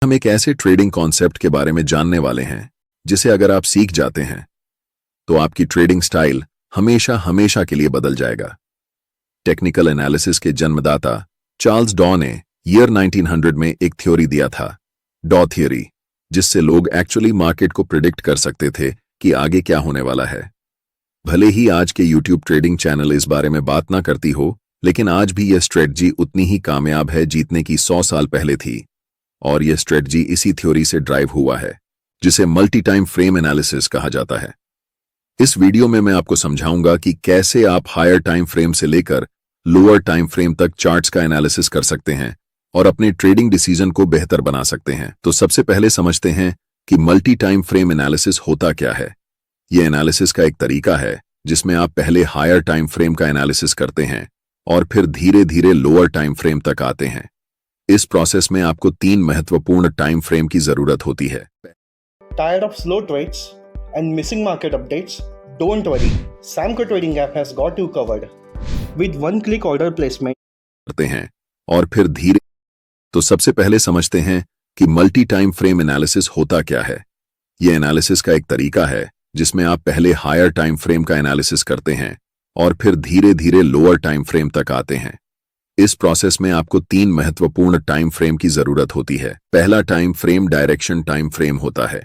हम एक ऐसे ट्रेडिंग कॉन्सेप्ट के बारे में जानने वाले हैं जिसे अगर आप सीख जाते हैं तो आपकी ट्रेडिंग स्टाइल हमेशा हमेशा के लिए बदल जाएगा। टेक्निकल एनालिसिस के जन्मदाता चार्ल्स डॉ ने ईयर 1900 में एक थ्योरी दिया था, डॉ थियरी, जिससे लोग एक्चुअली मार्केट को प्रिडिक्ट कर सकते थे कि आगे क्या होने वाला है। भले ही आज के यूट्यूब ट्रेडिंग चैनल इस बारे में बात ना करती हो, लेकिन आज भी यह स्ट्रेटजी उतनी ही कामयाब है जीतने की 100 साल पहले थी। और यह स्ट्रेटजी इसी थ्योरी से ड्राइव हुआ है, जिसे मल्टी टाइम फ्रेम एनालिसिस कहा जाता है। इस वीडियो में मैं आपको समझाऊंगा कि कैसे आप हायर टाइम फ्रेम से लेकर लोअर टाइम फ्रेम तक चार्ट्स का एनालिसिस कर सकते हैं और अपने ट्रेडिंग डिसीजन को बेहतर बना सकते हैं। तो सबसे पहले समझते हैं कि मल्टी टाइम फ्रेम एनालिसिस होता क्या है। यह एनालिसिस का एक तरीका है जिसमें आप पहले हायर टाइम फ्रेम का एनालिसिस करते हैं और फिर धीरे धीरे लोअर टाइम फ्रेम तक आते हैं। इस प्रोसेस में आपको 3 महत्वपूर्ण टाइम फ्रेम की जरूरत होती है। Tired of slow trades and missing market updates? Don't worry, Samco Trading app has got you covered. With one-click order placement करते हैं और फिर धीरे। तो सबसे पहले समझते हैं कि मल्टी टाइम फ्रेम एनालिसिस होता क्या है। यह एनालिसिस का एक तरीका है जिसमें आप पहले हायर टाइम फ्रेम का एनालिसिस करते हैं और फिर धीरे धीरे लोअर टाइम फ्रेम तक आते हैं। इस प्रोसेस में आपको 3 महत्वपूर्ण टाइम फ्रेम की जरूरत होती है। पहला time frame direction time frame होता है,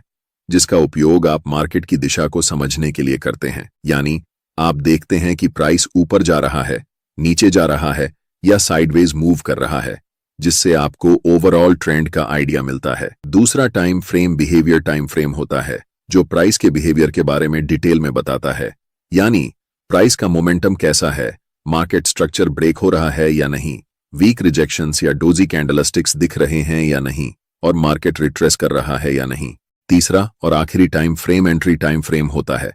जिसका उपयोग आप मार्केट की दिशा को समझने के लिए करते हैं। यानी आप देखते हैं कि प्राइस ऊपर जा रहा है, नीचे जा रहा है या साइडवेज मूव कर रहा है, जिससे आपको ओवरऑल ट्रेंड का आइडिया मिलता है। दूसरा time frame behaviour time frame होता है, जो प्राइस के बिहेवियर के बारे में डिटेल में बताता है। यानी प्राइस का मोमेंटम कैसा है, मार्केट स्ट्रक्चर ब्रेक हो रहा है या नहीं, वीक रिजेक्शंस या डोजी कैंडलस्टिक्स दिख रहे हैं या नहीं, और मार्केट रिट्रेस कर रहा है या नहीं। तीसरा और आखिरी time frame entry time frame होता है,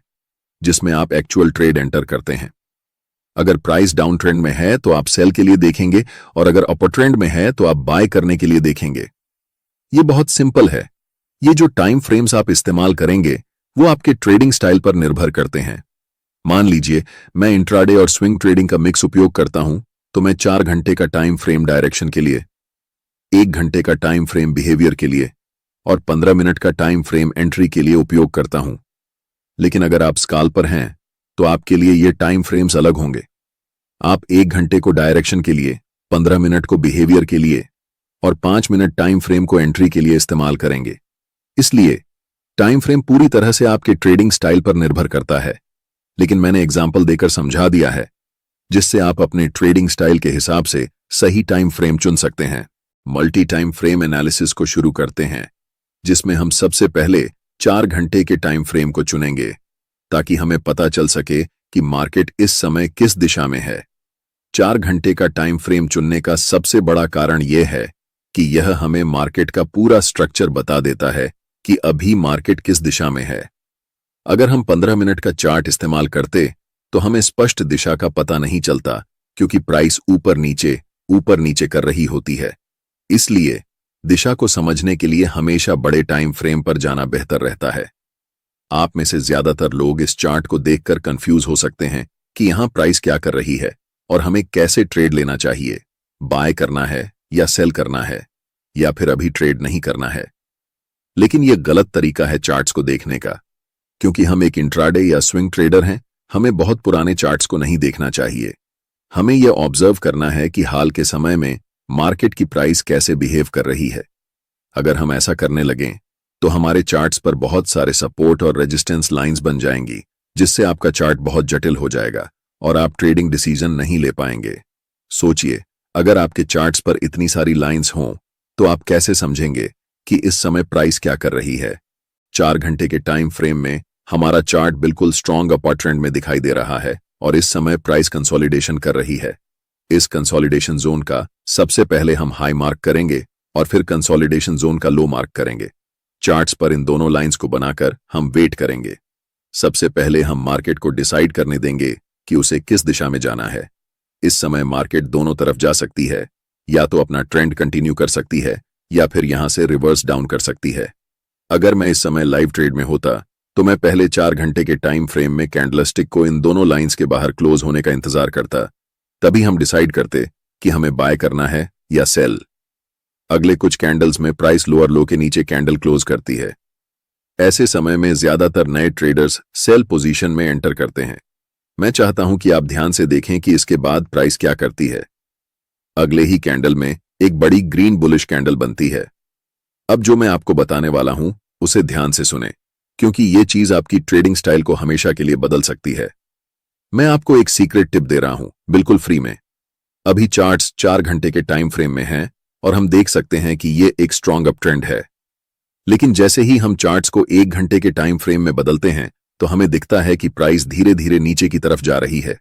जिसमें आप एक्चुअल ट्रेड एंटर करते हैं। अगर प्राइस डाउन ट्रेंड में है तो आप सेल के लिए देखेंगे और अगर अपर ट्रेंड में है तो आप बाय करने के लिए देखेंगे। ये बहुत सिंपल है। ये जो टाइम फ्रेम्स आप इस्तेमाल करेंगे वो आपके ट्रेडिंग स्टाइल पर निर्भर करते हैं। मान लीजिए मैं इंट्राडे और स्विंग ट्रेडिंग का मिक्स उपयोग करता हूं, तो मैं 4 घंटे का टाइम फ्रेम डायरेक्शन के लिए, 1 घंटे का टाइम फ्रेम बिहेवियर के लिए और 15 मिनट का टाइम फ्रेम एंट्री के लिए उपयोग करता हूं। लेकिन अगर आप स्काल्पर हैं तो आपके लिए ये टाइम फ्रेम्स अलग होंगे। आप 1 घंटे को डायरेक्शन के लिए, 15 मिनट को बिहेवियर के लिए और 5 मिनट टाइम फ्रेम को एंट्री के लिए इस्तेमाल करेंगे। इसलिए टाइम फ्रेम पूरी तरह से आपके ट्रेडिंग स्टाइल पर निर्भर करता है, लेकिन मैंने एग्जाम्पल देकर समझा दिया है जिससे आप अपने ट्रेडिंग स्टाइल के हिसाब से सही टाइम फ्रेम चुन सकते हैं। मल्टी टाइम फ्रेम एनालिसिस को शुरू करते हैं, जिसमें हम सबसे पहले 4 घंटे के टाइम फ्रेम को चुनेंगे ताकि हमें पता चल सके कि मार्केट इस समय किस दिशा में है। 4 घंटे का टाइम फ्रेम चुनने का सबसे बड़ा कारण यह है कि यह हमें मार्केट का पूरा स्ट्रक्चर बता देता है कि अभी मार्केट किस दिशा में है। अगर हम 15 मिनट का चार्ट इस्तेमाल करते तो हमें स्पष्ट दिशा का पता नहीं चलता, क्योंकि प्राइस ऊपर नीचे कर रही होती है। इसलिए दिशा को समझने के लिए हमेशा बड़े टाइम फ्रेम पर जाना बेहतर रहता है। आप में से ज्यादातर लोग इस चार्ट को देखकर कंफ्यूज हो सकते हैं कि यहां प्राइस क्या कर रही है और हमें कैसे ट्रेड लेना चाहिए, बाय करना है या सेल करना है या फिर अभी ट्रेड नहीं करना है। लेकिन यह गलत तरीका है चार्ट्स को देखने का, क्योंकि हम एक इंट्राडे या स्विंग ट्रेडर हैं। हमें बहुत पुराने चार्ट्स को नहीं देखना चाहिए। हमें यह ऑब्जर्व करना है कि हाल के समय में मार्केट की प्राइस कैसे बिहेव कर रही है। अगर हम ऐसा करने लगें तो हमारे चार्ट्स पर बहुत सारे सपोर्ट और रेजिस्टेंस लाइंस बन जाएंगी, जिससे आपका चार्ट बहुत जटिल हो जाएगा और आप ट्रेडिंग डिसीजन नहीं ले पाएंगे। सोचिए, अगर आपके चार्ट्स पर इतनी सारी लाइंस हों तो आप कैसे समझेंगे कि इस समय प्राइस क्या कर रही है। 4 घंटे के टाइम फ्रेम में हमारा चार्ट बिल्कुल स्ट्रॉन्ग अपर ट्रेंड में दिखाई दे रहा है और इस समय प्राइस कंसोलिडेशन कर रही है। इस कंसोलिडेशन जोन का सबसे पहले हम हाई मार्क करेंगे और फिर कंसोलिडेशन जोन का लो मार्क करेंगे। चार्ट्स पर इन दोनों लाइंस को बनाकर हम वेट करेंगे। सबसे पहले हम मार्केट को डिसाइड करने देंगे कि उसे किस दिशा में जाना है। इस समय मार्केट दोनों तरफ जा सकती है, या तो अपना ट्रेंड कंटिन्यू कर सकती है या फिर यहां से रिवर्स डाउन कर सकती है। अगर मैं इस समय लाइव ट्रेड में होता तो मैं पहले 4 घंटे के टाइम फ्रेम में कैंडलस्टिक को इन दोनों लाइंस के बाहर क्लोज होने का इंतजार करता। तभी हम डिसाइड करते कि हमें बाय करना है या सेल। अगले कुछ कैंडल्स में प्राइस लोअर लो के नीचे कैंडल क्लोज करती है। ऐसे समय में ज्यादातर नए ट्रेडर्स सेल पोजीशन में एंटर करते हैं। मैं चाहता हूं कि आप ध्यान से देखें कि इसके बाद प्राइस क्या करती है। अगले ही कैंडल में एक बड़ी ग्रीन बुलिश कैंडल बनती है। अब जो मैं आपको बताने वाला हूं उसे ध्यान से सुनें, क्योंकि ये चीज आपकी ट्रेडिंग स्टाइल को हमेशा के लिए बदल सकती है। मैं आपको एक सीक्रेट टिप दे रहा हूं, बिल्कुल फ्री में। अभी चार्ट्स 4 घंटे के टाइम फ्रेम में हैं और हम देख सकते हैं कि ये एक स्ट्रॉन्ग अप ट्रेंड है। लेकिन जैसे ही हम चार्ट्स को 1 घंटे के टाइम फ्रेम में बदलते हैं तो हमें दिखता है कि प्राइस धीरे धीरे नीचे की तरफ जा रही है।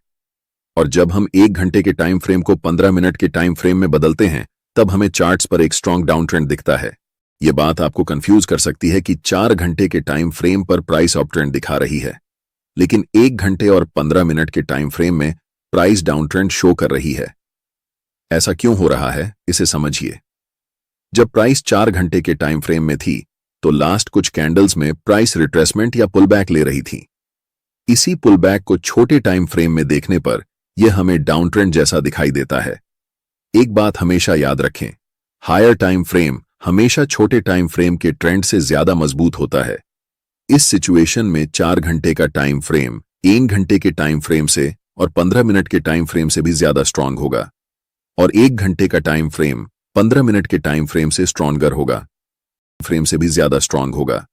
और जब हम 1 घंटे के टाइम फ्रेम को 15 मिनट के टाइम फ्रेम में बदलते हैं तब हमें चार्ट्स पर एक स्ट्रॉन्ग डाउन ट्रेंड दिखता है। यह बात आपको कंफ्यूज कर सकती है कि 4 घंटे के टाइम फ्रेम पर प्राइस अप ट्रेंड दिखा रही है, लेकिन 1 घंटे और 15 मिनट के टाइम फ्रेम में प्राइस डाउन ट्रेंड शो कर रही है। ऐसा क्यों हो रहा है, इसे समझिए। जब प्राइस 4 घंटे के टाइम फ्रेम में थी तो लास्ट कुछ कैंडल्स में प्राइस रिट्रेसमेंट या पुलबैक ले रही थी। इसी पुलबैक को छोटे टाइम फ्रेम में देखने पर यह हमें डाउन ट्रेंड जैसा दिखाई देता है। एक बात हमेशा याद रखें, हायर टाइम फ्रेम हमेशा छोटे टाइम फ्रेम के ट्रेंड से ज्यादा मजबूत होता है। इस सिचुएशन में 4 घंटे का टाइम फ्रेम 1 घंटे के टाइम फ्रेम से और 15 मिनट के टाइम फ्रेम से भी ज्यादा स्ट्रांग होगा, और 1 घंटे का टाइम फ्रेम 15 मिनट के टाइम फ्रेम से स्ट्रॉन्गर होगा, फ्रेम से भी ज्यादा स्ट्रांग होगा,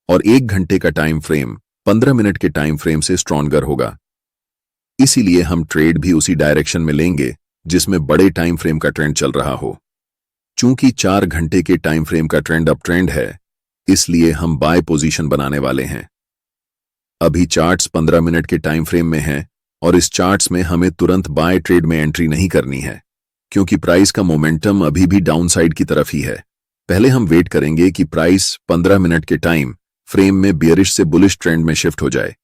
और 1 घंटे का टाइम फ्रेम 15 मिनट के टाइम फ्रेम से स्ट्रॉन्गर होगा। इसीलिए हम ट्रेड भी उसी डायरेक्शन में लेंगे जिसमें बड़े टाइम फ्रेम का ट्रेंड चल रहा हो। चूंकि 4 घंटे के टाइम फ्रेम का ट्रेंड अप ट्रेंड है, इसलिए हम बाय पोजीशन बनाने वाले हैं। अभी चार्ट्स 15 मिनट के टाइम फ्रेम में हैं और इस चार्ट्स में हमें तुरंत बाय ट्रेड में एंट्री नहीं करनी है, क्योंकि प्राइस का मोमेंटम अभी भी डाउन साइड की तरफ ही है। पहले हम वेट करेंगे कि प्राइस 15 मिनट के टाइम फ्रेम में बियरिश से बुलिश ट्रेंड में शिफ्ट हो जाए,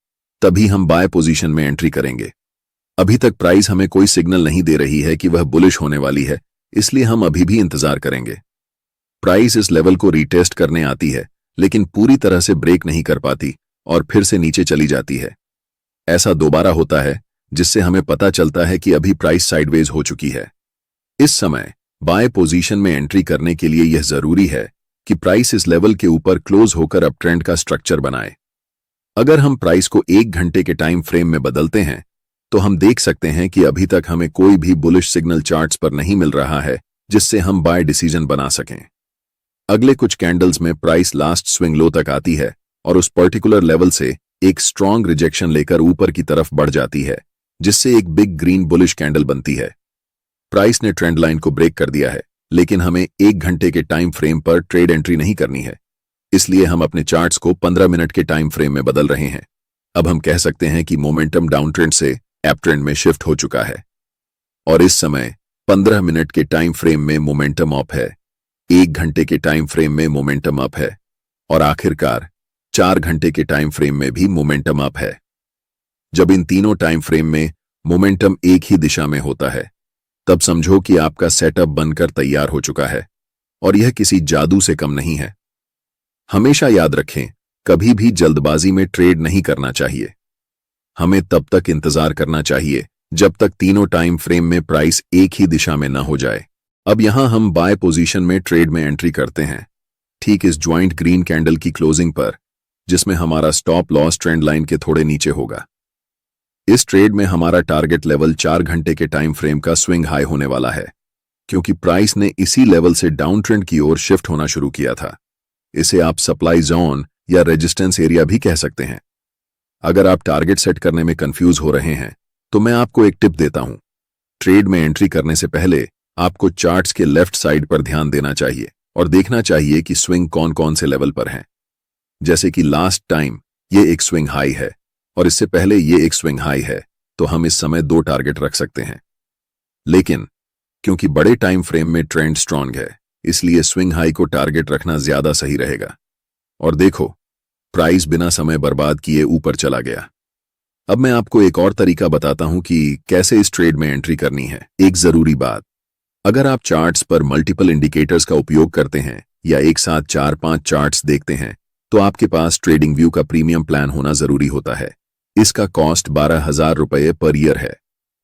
तभी हम बाय पोजीशन में एंट्री करेंगे। अभी तक प्राइस हमें कोई सिग्नल नहीं दे रही है कि वह बुलिश होने वाली है, इसलिए हम अभी भी इंतजार करेंगे। प्राइस इस लेवल को रीटेस्ट करने आती है, लेकिन पूरी तरह से ब्रेक नहीं कर पाती और फिर से नीचे चली जाती है। ऐसा दोबारा होता है, जिससे हमें पता चलता है कि अभी प्राइस साइडवेज हो चुकी है। इस समय बाय पोजीशन में एंट्री करने के लिए यह जरूरी है कि प्राइस इस लेवल के ऊपर क्लोज होकर अप ट्रेंड का स्ट्रक्चर बनाए। अगर हम प्राइस को 1 घंटे के टाइम फ्रेम में बदलते हैं तो हम देख सकते हैं कि अभी तक हमें कोई भी बुलिश सिग्नल चार्ट्स पर नहीं मिल रहा है जिससे हम बाय डिसीजन बना सकें। अगले कुछ कैंडल्स में प्राइस लास्ट स्विंग लो तक आती है और उस पर्टिकुलर लेवल से एक स्ट्रॉन्ग रिजेक्शन लेकर ऊपर की तरफ बढ़ जाती है, जिससे एक बिग ग्रीन बुलिश कैंडल बनती है। प्राइस ने ट्रेंड लाइन को ब्रेक कर दिया है, लेकिन हमें 1 घंटे के टाइम फ्रेम पर ट्रेड एंट्री नहीं करनी है, इसलिए हम अपने चार्ट्स को 15 मिनट के टाइम फ्रेम में बदल रहे हैं। अब हम कह सकते हैं कि मोमेंटम डाउन ट्रेंड से अप ट्रेंड में शिफ्ट हो चुका है और इस समय 15 मिनट के टाइम फ्रेम में मोमेंटम अप है, 1 घंटे के टाइम फ्रेम में मोमेंटम अप है और आखिरकार 4 घंटे के टाइम फ्रेम में भी मोमेंटम अप है। जब इन तीनों टाइम फ्रेम में मोमेंटम एक ही दिशा में होता है, तब समझो कि आपका सेटअप बनकर तैयार हो चुका है और यह किसी जादू से कम नहीं है। हमेशा याद रखें, कभी भी जल्दबाजी में ट्रेड नहीं करना चाहिए। हमें तब तक इंतजार करना चाहिए जब तक तीनों टाइम फ्रेम में प्राइस एक ही दिशा में न हो जाए। अब यहां हम बाय पोजीशन में ट्रेड में एंट्री करते हैं, ठीक इस ज्वाइंट ग्रीन कैंडल की क्लोजिंग पर, जिसमें हमारा स्टॉप लॉस ट्रेंड लाइन के थोड़े नीचे होगा। इस ट्रेड में हमारा टारगेट लेवल 4 घंटे के टाइम फ्रेम का स्विंग हाई होने वाला है, क्योंकि प्राइस ने इसी लेवल से डाउन ट्रेंड की ओर शिफ्ट होना शुरू किया था। इसे आप सप्लाई जोन या रेजिस्टेंस एरिया भी कह सकते हैं। अगर आप टारगेट सेट करने में कंफ्यूज हो रहे हैं तो मैं आपको एक टिप देता हूं। ट्रेड में एंट्री करने से पहले आपको चार्ट्स के लेफ्ट साइड पर ध्यान देना चाहिए और देखना चाहिए कि स्विंग कौन कौन से लेवल पर हैं। जैसे कि लास्ट टाइम ये एक स्विंग हाई है और इससे पहले ये एक स्विंग हाई है, तो हम इस समय 2 टारगेट रख सकते हैं। लेकिन क्योंकि बड़े टाइम फ्रेम में ट्रेंड स्ट्रॉन्ग है, इसलिए स्विंग हाई को टारगेट रखना ज्यादा सही रहेगा। और देखो, प्राइस बिना समय बर्बाद किए ऊपर चला गया। अब मैं आपको एक और तरीका बताता हूं कि कैसे इस ट्रेड में एंट्री करनी है। एक जरूरी बात, अगर आप चार्ट्स पर मल्टीपल इंडिकेटर्स का उपयोग करते हैं या एक साथ 4-5 चार्ट्स देखते हैं, तो आपके पास ट्रेडिंग व्यू का प्रीमियम प्लान होना जरूरी होता है। इसका कॉस्ट 12,000 रुपये पर ईयर है।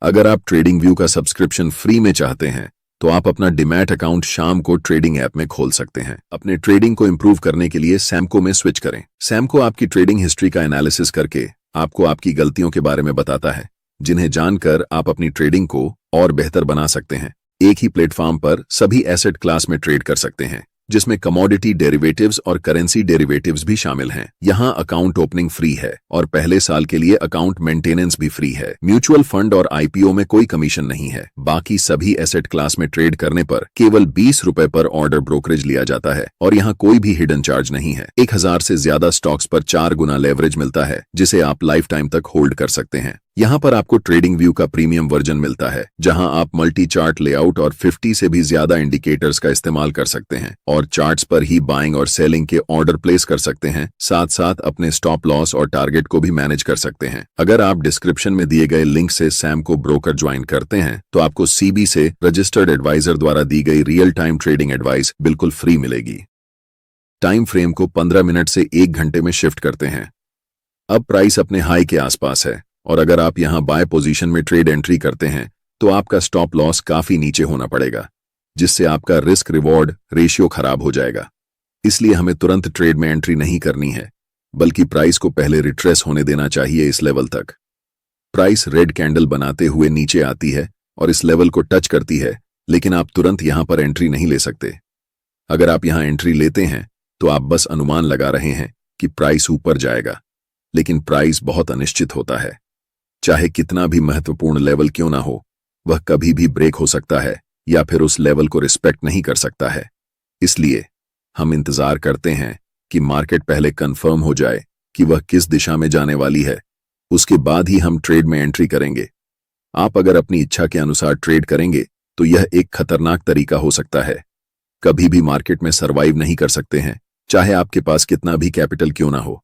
अगर आप ट्रेडिंग व्यू का सब्सक्रिप्शन फ्री में चाहते हैं तो आप अपना डिमैट अकाउंट शाम को ट्रेडिंग ऐप में खोल सकते हैं। अपने ट्रेडिंग को इंप्रूव करने के लिए सैमको में स्विच करें। सैमको आपकी ट्रेडिंग हिस्ट्री का एनालिसिस करके आपको आपकी गलतियों के बारे में बताता है, जिन्हें जानकर आप अपनी ट्रेडिंग को और बेहतर बना सकते हैं। एक ही प्लेटफॉर्म पर सभी एसेट क्लास में ट्रेड कर सकते हैं, जिसमें कमोडिटी डेरिवेटिव्स और करेंसी डेरिवेटिव्स भी शामिल हैं। यहां अकाउंट ओपनिंग फ्री है और पहले साल के लिए अकाउंट मेंटेनेंस भी फ्री है। म्यूचुअल फंड और आईपीओ में कोई कमीशन नहीं है। बाकी सभी एसेट क्लास में ट्रेड करने पर केवल 20 रुपए पर ऑर्डर ब्रोकरेज लिया जाता है और यहां कोई भी हिडन चार्ज नहीं है। 1000 से ज्यादा स्टॉक्स पर 4 गुना लेवरेज मिलता है, जिसे आप लाइफ टाइम तक होल्ड कर सकते हैं। यहाँ पर आपको ट्रेडिंग व्यू का प्रीमियम वर्जन मिलता है, जहां आप मल्टी चार्ट लेआउट और 50 से भी ज्यादा इंडिकेटर्स का इस्तेमाल कर सकते हैं और चार्ट्स पर ही बाइंग और सेलिंग के ऑर्डर प्लेस कर सकते हैं। साथ साथ अपने स्टॉप लॉस और टारगेट को भी मैनेज कर सकते हैं। अगर आप डिस्क्रिप्शन में दिए गए लिंक से सैमको ब्रोकर ज्वाइन करते हैं तो आपको सीबी से रजिस्टर्ड एडवाइजर द्वारा दी गई रियल टाइम ट्रेडिंग एडवाइस बिल्कुल फ्री मिलेगी। टाइम फ्रेम को 15 मिनट से 1 घंटे में शिफ्ट करते हैं। अब प्राइस अपने हाई के आसपास है और अगर आप यहां बाय पोजीशन में ट्रेड एंट्री करते हैं तो आपका स्टॉप लॉस काफी नीचे होना पड़ेगा, जिससे आपका रिस्क रिवॉर्ड रेशियो खराब हो जाएगा। इसलिए हमें तुरंत ट्रेड में एंट्री नहीं करनी है, बल्कि प्राइस को पहले रिट्रेस होने देना चाहिए। इस लेवल तक प्राइस रेड कैंडल बनाते हुए नीचे आती है और इस लेवल को टच करती है, लेकिन आप तुरंत यहां पर एंट्री नहीं ले सकते। अगर आप यहां एंट्री लेते हैं तो आप बस अनुमान लगा रहे हैं कि प्राइस ऊपर जाएगा, लेकिन प्राइस बहुत अनिश्चित होता है। चाहे कितना भी महत्वपूर्ण लेवल क्यों ना हो, वह कभी भी ब्रेक हो सकता है या फिर उस लेवल को रिस्पेक्ट नहीं कर सकता है। इसलिए हम इंतजार करते हैं कि मार्केट पहले कंफर्म हो जाए कि वह किस दिशा में जाने वाली है, उसके बाद ही हम ट्रेड में एंट्री करेंगे। आप अगर अपनी इच्छा के अनुसार ट्रेड करेंगे तो यह एक खतरनाक तरीका हो सकता है। कभी भी मार्केट में सरवाइव नहीं कर सकते हैं, चाहे आपके पास कितना भी कैपिटल क्यों ना हो।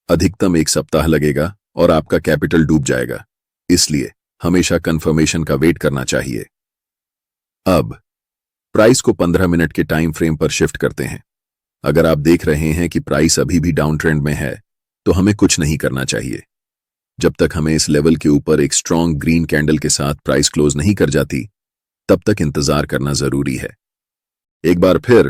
अधिकतम 1 सप्ताह लगेगा और आपका कैपिटल डूब जाएगा। इसलिए हमेशा कंफर्मेशन का वेट करना चाहिए। अब प्राइस को 15 मिनट के टाइम फ्रेम पर शिफ्ट करते हैं। अगर आप देख रहे हैं कि प्राइस अभी भी डाउन ट्रेंड में है तो हमें कुछ नहीं करना चाहिए। जब तक हमें इस लेवल के ऊपर एक स्ट्रॉन्ग ग्रीन कैंडल के साथ प्राइस क्लोज नहीं कर जाती, तब तक इंतजार करना जरूरी है। एक बार फिर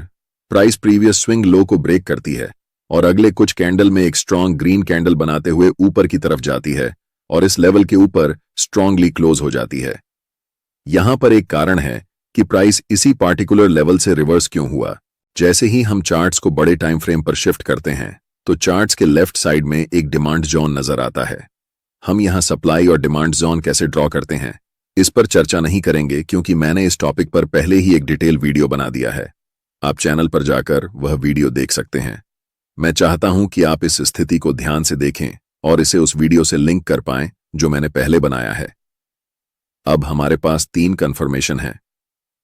प्राइस प्रीवियस स्विंग लो को ब्रेक करती है और अगले कुछ कैंडल में एक स्ट्रॉन्ग ग्रीन कैंडल बनाते हुए ऊपर की तरफ जाती है और इस लेवल के ऊपर स्ट्रांगली क्लोज हो जाती है। यहां पर एक कारण है कि प्राइस इसी पार्टिकुलर लेवल से रिवर्स क्यों हुआ। जैसे ही हम चार्ट्स को बड़े टाइम फ्रेम पर शिफ्ट करते हैं तो चार्ट्स के लेफ्ट साइड में एक डिमांड जोन नजर आता है। हम यहां सप्लाई और डिमांड जोन कैसे ड्रॉ करते हैं इस पर चर्चा नहीं करेंगे, क्योंकि मैंने इस टॉपिक पर पहले ही एक डिटेल वीडियो बना दिया है। आप चैनल पर जाकर वह वीडियो देख सकते हैं। मैं चाहता हूं कि आप इस स्थिति को ध्यान से देखें और इसे उस वीडियो से लिंक कर पाएं जो मैंने पहले बनाया है। अब हमारे पास 3 कंफर्मेशन है।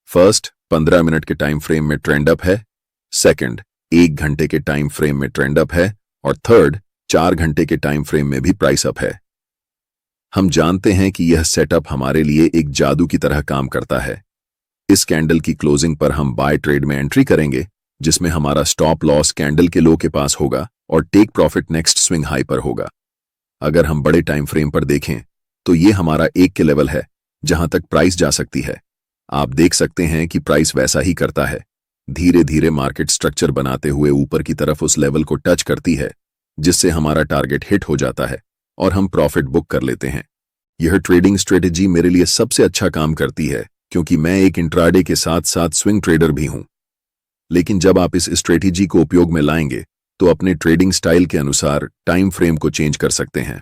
फर्स्ट, 15 मिनट के टाइम फ्रेम में ट्रेंड अप है। सेकंड, 1 घंटे के टाइम फ्रेम में ट्रेंड अप है। और थर्ड, 4 घंटे के टाइम फ्रेम में भी प्राइस अप है। हम जानते हैं कि यह सेटअप हमारे लिए एक जादू की तरह काम करता है। इस कैंडल की क्लोजिंग पर हम बाय ट्रेड में एंट्री करेंगे, जिसमें हमारा स्टॉप लॉस कैंडल के लो के पास होगा और take profit next swing high पर होगा। अगर हम बड़े टाइम फ्रेम पर देखें तो ये हमारा 1 के लेवल है जहां तक प्राइस जा सकती है। आप देख सकते हैं कि प्राइस वैसा ही करता है, धीरे धीरे मार्केट स्ट्रक्चर बनाते हुए ऊपर की तरफ उस लेवल को टच करती है, जिससे हमारा टारगेट हिट हो जाता है और हम प्रॉफिट बुक कर लेते हैं। यह ट्रेडिंग स्ट्रेटेजी मेरे लिए सबसे अच्छा काम करती है, क्योंकि मैं एक इंट्राडे के साथ साथ स्विंग ट्रेडर भी हूं। लेकिन जब आप इस स्ट्रेटेजी को उपयोग में लाएंगे तो अपने ट्रेडिंग स्टाइल के अनुसार टाइम फ्रेम को चेंज कर सकते हैं।